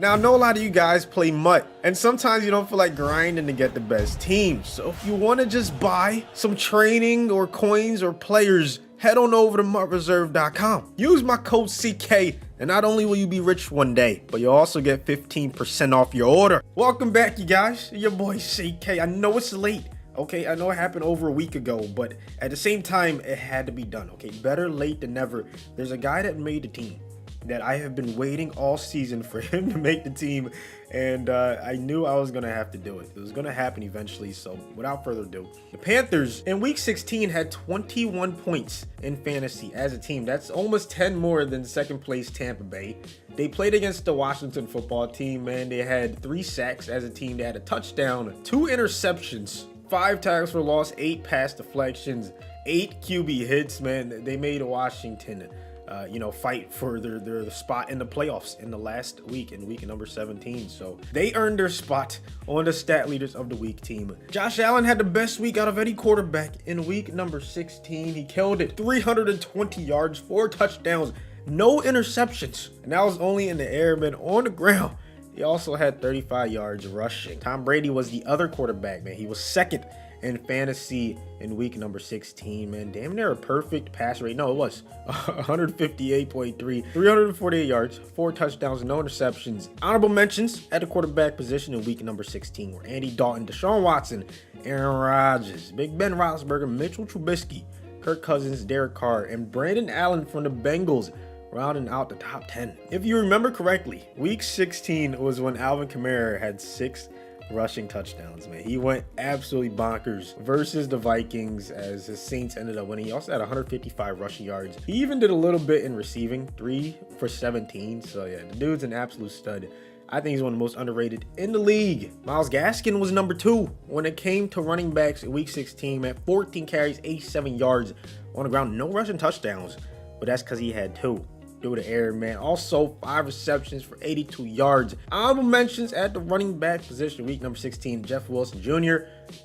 Now, I know a lot of you guys play MUT, and sometimes you don't feel like grinding to get the best team. So if you want to just buy some training or coins or players, head on over to MUTreserve.com. Use my code CK, and not only will you be rich one day, but you'll also get 15% off your order. Welcome back, you guys. Your boy CK. I know it's late. Okay, I know it happened over a week ago, but at the same time, it had to be done. Okay, better late than never. There's a guy that made the team that I have been waiting all season for him to make the team, and I knew I was gonna have to do it. It was gonna happen eventually. So without further ado, the Panthers in week 16 had 21 points in fantasy as a team. That's almost 10 more than second place Tampa Bay. They played against the Washington football team, man. They had 3 sacks as a team. They had a touchdown, 2 interceptions, 5 tackles for loss, 8 pass deflections, 8 QB hits, man. They made Washington fight for their spot in the playoffs in the last week, in week number 17. So they earned their spot on the stat leaders of the week team. Josh Allen had the best week out of any quarterback in week number 16. He killed it. 320 yards, 4 touchdowns, no interceptions. And that was only in the air, man. On the ground, he also had 35 yards rushing. Tom Brady was the other quarterback, man. He was second in fantasy in week number 16, man. Damn near a perfect pass rate. No, it was 158.3, 348 yards, 4 touchdowns, no interceptions. Honorable mentions at the quarterback position in week number 16 were Andy Dalton, Deshaun Watson, Aaron Rodgers, Big Ben Roethlisberger, Mitchell Trubisky, Kirk Cousins, Derek Carr, and Brandon Allen from the Bengals, rounding out the top 10. If you remember correctly, week 16 was when Alvin Kamara had 6 rushing touchdowns, man. He went absolutely bonkers versus the Vikings as the Saints ended up winning. He also had 155 rushing yards. He even did a little bit in receiving, 3 for 17. So yeah, the dude's an absolute stud. I think he's one of the most underrated in the league. Myles Gaskin was number 2 when it came to running backs in week 16, man. 14 carries, 87 yards on the ground, no rushing touchdowns, but that's because he had 2 through the air, man. Also 5 receptions for 82 yards. Honorable mentions at the running back position, week number 16, Jeff Wilson Jr.,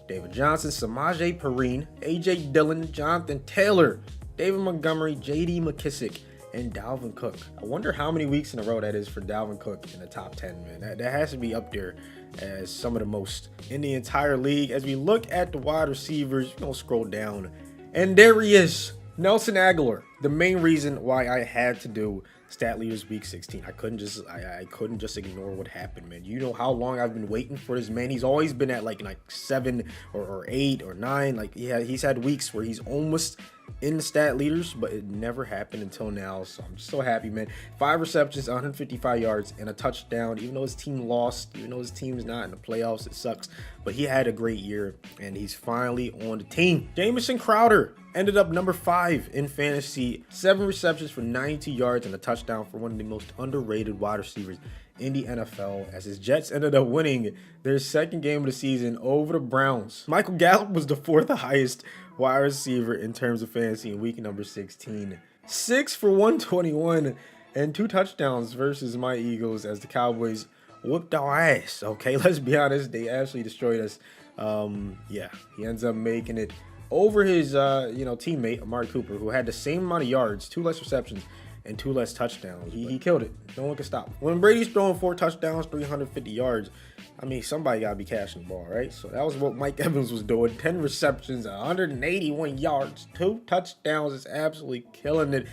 David Johnson, Samaje Perine, AJ Dillon, Jonathan Taylor, David Montgomery, JD McKissick, and Dalvin Cook. I wonder how many weeks in a row that is for Dalvin Cook in the top 10, man. That has to be up there as some of the most in the entire league. As we look at the wide receivers, we're gonna scroll down, and there he is, Nelson Agholor. The main reason why I had to do stat leaders week 16, I couldn't just ignore what happened, man. You know how long I've been waiting for this man. He's always been at like 7 or 8 or 9. Like he's had weeks where he's almost in the stat leaders, but it never happened until now. So I'm just so happy, man. 5 receptions, 155 yards, and a touchdown. Even though his team lost, even though his team's not in the playoffs, it sucks. But he had a great year, and he's finally on the team. Jamison Crowder ended up number 5 in fantasy. 7 receptions for 92 yards and a touchdown for one of the most underrated wide receivers in the NFL, as his Jets ended up winning their second game of the season over the Browns. Michael Gallup was the 4th highest wide receiver in terms of fantasy in week number 16. 6 for 121 and 2 touchdowns versus my Eagles as the Cowboys whooped our ass. Okay, let's be honest, they actually destroyed us. Yeah, he ends up making it over his teammate Amari Cooper, who had the same amount of yards, 2 less receptions, and 2 less touchdowns. He killed it. No one can stop. When Brady's throwing 4 touchdowns, 350 yards, I mean, somebody got to be catching the ball, right? So that was what Mike Evans was doing. 10 receptions, 181 yards, 2 touchdowns. Is absolutely killing it.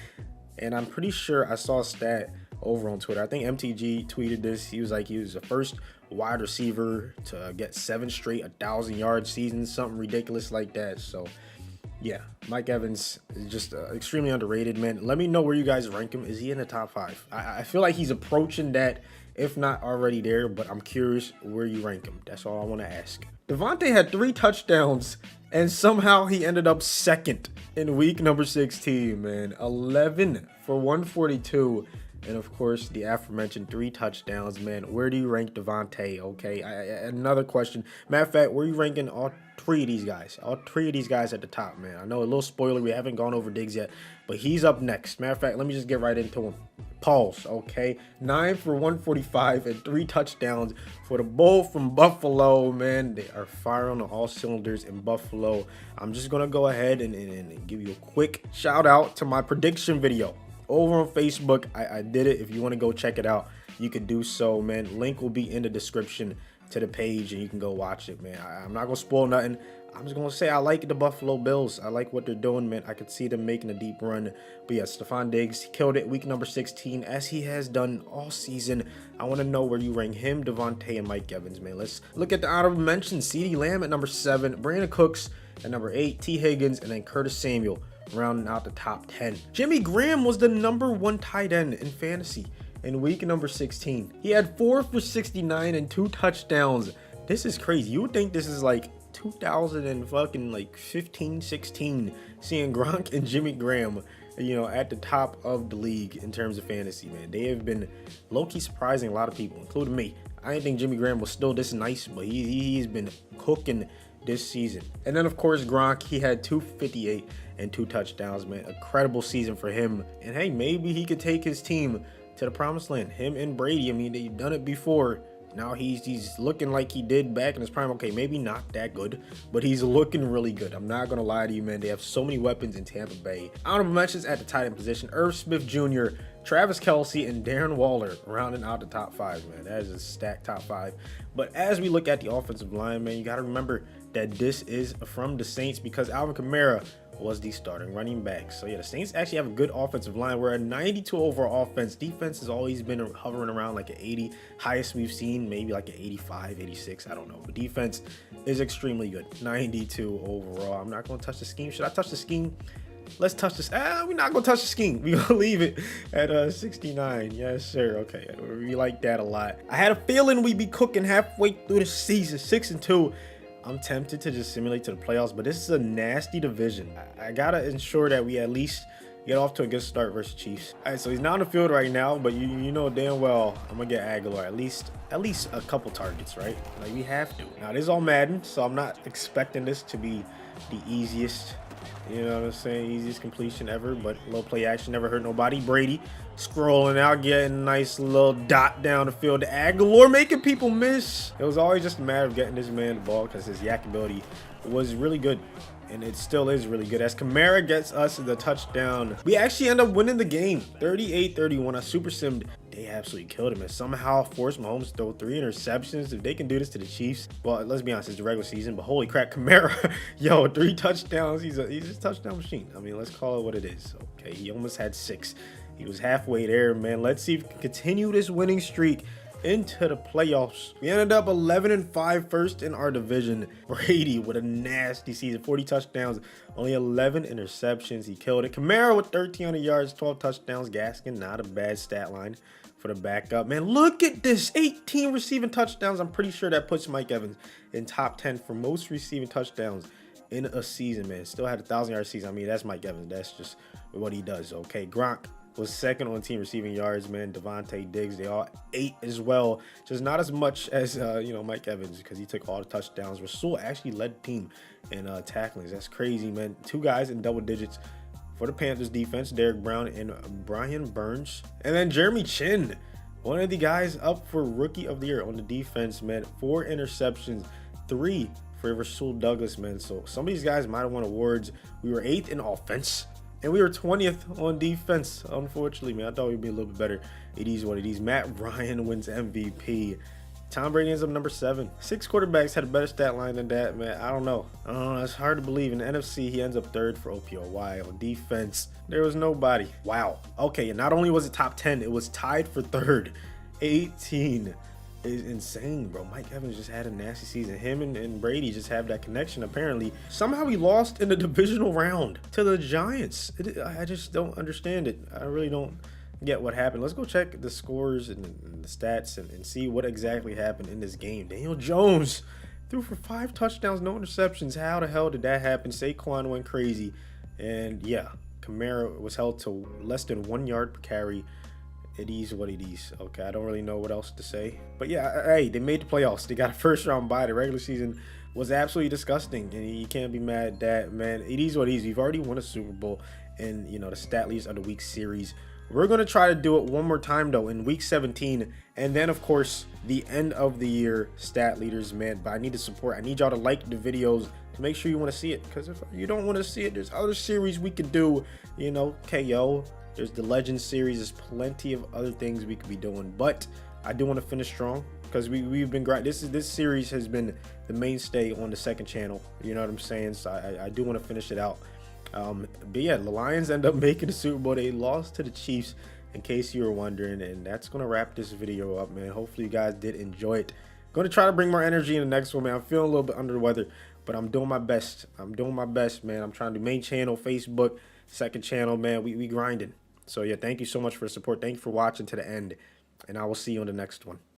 And I'm pretty sure I saw a stat over on Twitter. I think MTG tweeted this. He was like, he was the first wide receiver to get 7 straight 1,000-yard seasons, something ridiculous like that. So yeah, Mike Evans is just extremely underrated, man. Let me know where you guys rank him. Is he in the top 5? I feel like he's approaching that, if not already there, but I'm curious where you rank him. That's all I want to ask. Devontae had 3 touchdowns, and somehow he ended up second in week number 16, man. 11 for 142. And of course, the aforementioned 3 touchdowns, man. Where do you rank Devontae? Okay, another question. Matter of fact, where are you ranking all 3 of these guys? All 3 of these guys at the top, man. I know a little spoiler, we haven't gone over Diggs yet, but he's up next. Matter of fact, let me just get right into him. Pause, okay? 9 for 145 and 3 touchdowns for the Bull from Buffalo, man. They are firing on all cylinders in Buffalo. I'm just going to go ahead and give you a quick shout out to my prediction video over on Facebook. I did it. If you want to go check it out, you could do so, man. Link will be in the description to the page, and you can go watch it, man. I'm not gonna spoil nothing. I'm just gonna say I like the Buffalo Bills. I like what they're doing, man. I could see them making a deep run. But yeah, Stephon Diggs killed it week number 16, as he has done all season. I want to know where you rank him, Devontae, and Mike Evans, man. Let's look at the honorable mentions. CeeDee Lamb at number 7, Brandon Cooks at number 8, T. Higgins, and then Curtis Samuel rounding out the top 10. Jimmy Graham was the number 1 tight end in fantasy in week number 16. He had 4 for 69 and 2 touchdowns. This is crazy. You would think this is like 2015, 16, seeing Gronk and Jimmy Graham, you know, at the top of the league in terms of fantasy, man. They have been low-key surprising a lot of people, including me. I didn't think Jimmy Graham was still this nice, but he's been cooking this season. And then, of course, Gronk, he had 258 and 2 touchdowns, man. Incredible season for him. And hey, maybe he could take his team to the promised land. Him and Brady, I mean, they've done it before. Now he's looking like he did back in his prime. Okay, maybe not that good, but he's looking really good. I'm not gonna lie to you, man. They have so many weapons in Tampa Bay. Honorable mentions at the tight end position: Irv Smith Jr., Travis Kelce, and Darren Waller rounding out the top 5, man. That is a stacked top 5. But as we look at the offensive line, man, you got to remember that this is from the Saints, because Alvin Kamara was the starting running back. So yeah, the Saints actually have a good offensive line. We're at 92 overall offense. Defense has always been hovering around like an 80. Highest we've seen maybe like an 85, 86, I don't know. But defense is extremely good. 92 overall. I'm not going to touch the scheme. Should I touch the scheme? Let's touch this. We're not gonna touch the scheme. We're gonna leave it at 69. Yes, sir. Okay, we like that a lot. I had a feeling we'd be cooking halfway through the season, 6-2. I'm tempted to just simulate to the playoffs, but this is a nasty division. I gotta ensure that we at least get off to a good start versus Chiefs. All right, so he's not on the field right now, but you know damn well I'm gonna get Aguilar at least a couple targets, right? Like, we have to. Now, this is all Madden, so I'm not expecting this to be the easiest, you know what I'm saying, easiest completion ever, but low play action never hurt nobody. Brady scrolling out, getting a nice little dot down the field to Aguilar, making people miss. It was always just a matter of getting this man the ball, because his yak ability was really good, and it still is really good. As Kamara gets us the touchdown, we actually end up winning the game 38-31. I super simmed. They absolutely killed him and somehow forced Mahomes to throw 3 interceptions. If they can do this to the Chiefs, well, let's be honest, it's the regular season, but holy crap, Kamara, yo, 3 touchdowns. He's a touchdown machine. I mean, let's call it what it is. Okay, he almost had 6. He was halfway there, man. Let's see if we can continue this winning streak into the playoffs. We ended up 11-5, first in our division. Brady with a nasty season, 40 touchdowns, only 11 interceptions. He killed it. Kamara with 1,300 yards, 12 touchdowns. Gaskin, not a bad stat line for the backup. Man, look at this, 18 receiving touchdowns. I'm pretty sure that puts Mike Evans in top 10 for most receiving touchdowns in a season, man. Still had a 1,000-yard season. I mean, that's Mike Evans. That's just what he does. Okay, Gronk was second on team receiving yards, man. Devontae, Diggs, they all 8 as well. Just not as much as Mike Evans, because he took all the touchdowns. Rasul actually led the team in tacklings. That's crazy, man. 2 guys in double digits for the Panthers defense, Derek Brown and Brian Burns. And then Jeremy Chin, one of the guys up for Rookie of the Year on the defense, man. 4 interceptions, 3 for Rasul Douglas, man. So some of these guys might have won awards. We were 8th in offense, and we were 20th on defense. Unfortunately, man, I thought we'd be a little bit better. It is what it is. Matt Ryan wins MVP. Tom Brady ends up number 7. 6 quarterbacks had a better stat line than that, man. I don't know. It's hard to believe. In the NFC, he ends up 3rd for OPOY. On defense, there was nobody. Wow. Okay, and not only was it top 10, it was tied for 3rd. 18 is insane, bro. Mike Evans just had a nasty season. Him and Brady just have that connection, apparently. Somehow he lost in the divisional round to the Giants. I just don't understand it. I really don't get what happened. Let's go check the scores and the stats and see what exactly happened in this game. Daniel Jones threw for 5 touchdowns, no interceptions. How the hell did that happen? Saquon went crazy. And yeah, Kamara was held to less than 1 yard per carry. It is what it is. Okay, I don't really know what else to say. But yeah, hey, they made the playoffs. They got a 1st round bye. The regular season was absolutely disgusting, and you can't be mad at that, man. It is what it is. We've already won a Super Bowl in, the stat leaders of the week series. We're going to try to do it one more time, though, in week 17. And then, of course, the end of the year stat leaders, man. But I need the support. I need y'all to like the videos to make sure you want to see it. Because if you don't want to see it, there's other series we could do, KO, There's the Legends series. There's plenty of other things we could be doing, but I do want to finish strong because we've been grinding. This series has been the mainstay on the second channel. You know what I'm saying? So I do want to finish it out. But yeah, the Lions end up making the Super Bowl. They lost to the Chiefs, in case you were wondering, and that's gonna wrap this video up, man. Hopefully you guys did enjoy it. Gonna try to bring more energy in the next one, man. I'm feeling a little bit under the weather, but I'm doing my best. I'm doing my best, man. I'm trying to do main channel, Facebook, second channel, man. We grinding. So yeah, thank you so much for the support. Thank you for watching to the end, and I will see you on the next one.